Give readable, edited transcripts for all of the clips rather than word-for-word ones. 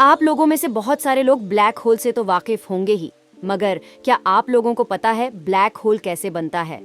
आप लोगों में से बहुत सारे लोग ब्लैक होल से तो वाकिफ होंगे ही, मगर क्या आप लोगों को पता है ब्लैक होल कैसे बनता है?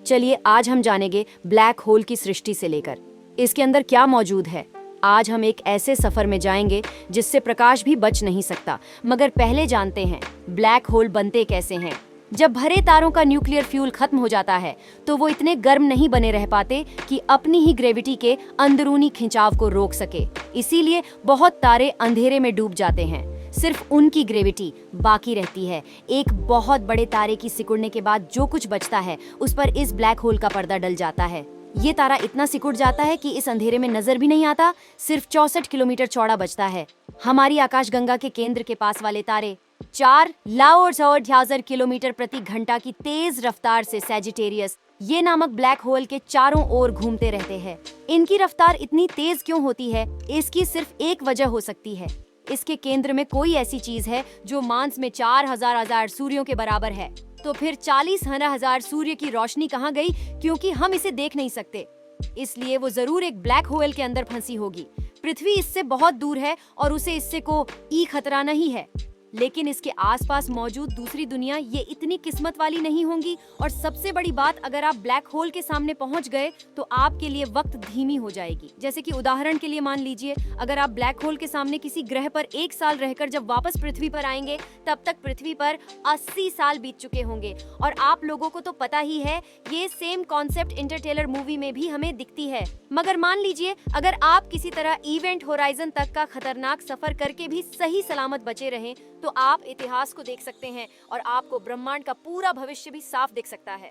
चलिए आज हम जानेंगे ब्लैक होल की सृष्टि से लेकर इसके अंदर क्या मौजूद है। आज हम एक ऐसे सफर में जाएंगे जिससे प्रकाश भी बच नहीं सकता। मगर पहले जानते हैं ब्लैक होल बनते कैसे हैं। जब भरे तारों का न्यूक्लियर फ्यूल खत्म हो जाता है तो वो इतने गर्म नहीं बने रह पाते कि अपनी ही ग्रेविटी के अंदरूनी खिंचाव को रोक सके। इसीलिए बहुत तारे अंधेरे में डूब जाते हैं, सिर्फ उनकी ग्रेविटी बाकी रहती है। एक बहुत बड़े तारे की सिकुड़ने के बाद जो कुछ बचता है उस पर इस ब्लैक होल का पर्दा डल जाता है। ये तारा इतना सिकुड़ जाता है कि इस अंधेरे में नजर भी नहीं आता, सिर्फ 64 किलोमीटर चौड़ा बचता है। हमारी आकाशगंगा के केंद्र के पास वाले तारे 4,60,000 किलोमीटर प्रति घंटा की तेज रफ्तार से सैजिटेरियस ये नामक ब्लैक होल के चारों ओर घूमते रहते हैं। इनकी रफ्तार इतनी तेज क्यों होती है, इसकी सिर्फ एक वजह हो सकती है। इसके केंद्र में कोई ऐसी चीज है जो मास में 4,000 सूर्यों के बराबर है। तो फिर 40,000 सूर्य की रोशनी कहाँ गई, क्योंकि हम इसे देख नहीं सकते। इसलिए वो जरूर एक ब्लैक होल के अंदर फंसी होगी। पृथ्वी इससे बहुत दूर है और उसे इससे कोई खतरा नहीं है, लेकिन इसके आसपास मौजूद दूसरी दुनिया ये इतनी किस्मत वाली नहीं होंगी। और सबसे बड़ी बात, अगर आप ब्लैक होल के सामने पहुंच गए तो आपके लिए वक्त धीमी हो जाएगी। जैसे कि उदाहरण के लिए मान लीजिए, अगर आप ब्लैक होल के सामने किसी ग्रह पर 1 साल रहकर जब वापस पृथ्वी पर आएंगे तब तक पृथ्वी पर 80 साल बीत चुके होंगे। और आप लोगों को तो पता ही है, ये सेम कॉन्सेप्ट इंटरस्टेलर मूवी में भी हमें दिखती है। मगर मान लीजिए अगर आप किसी तरह इवेंट होराइजन तक का खतरनाक सफर करके भी सही सलामत बचे रहें तो आप इतिहास को देख सकते हैं और आपको ब्रह्मांड का पूरा भविष्य भी साफ दिख सकता है।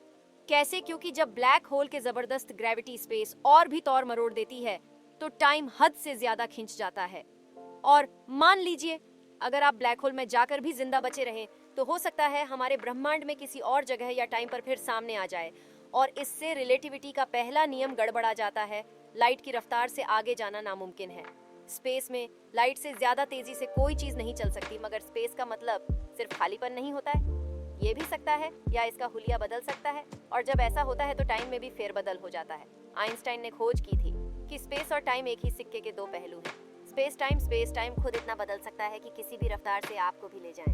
कैसे? क्योंकि जब ब्लैक होल के जबरदस्त ग्रेविटी स्पेस और भी तौर मरोड़ देती है तो टाइम हद से ज्यादा खिंच जाता है। और मान लीजिए अगर आप ब्लैक होल में जाकर भी जिंदा बचे रहें तो हो सकता है हमारे ब्रह्मांड में किसी और जगह या टाइम पर फिर सामने आ जाए, और इससे रिलेटिविटी का पहला नियम गड़बड़ा जाता है। लाइट की रफ्तार से आगे जाना नामुमकिन है। स्पेस में लाइट से ज्यादा तेजी से कोई चीज नहीं चल सकती, मगर स्पेस का मतलब सिर्फ खालीपन नहीं होता है। ये भी सकता है या इसका हुलिया बदल सकता है, और जब ऐसा होता है तो टाइम में भी फेरबदल हो जाता है। आइंस्टाइन ने खोज की थी कि स्पेस और टाइम एक ही सिक्के के दो पहलू हैं। स्पेस टाइम खुद इतना बदल सकता है कि किसी भी रफ्तार से आपको भी ले जाए।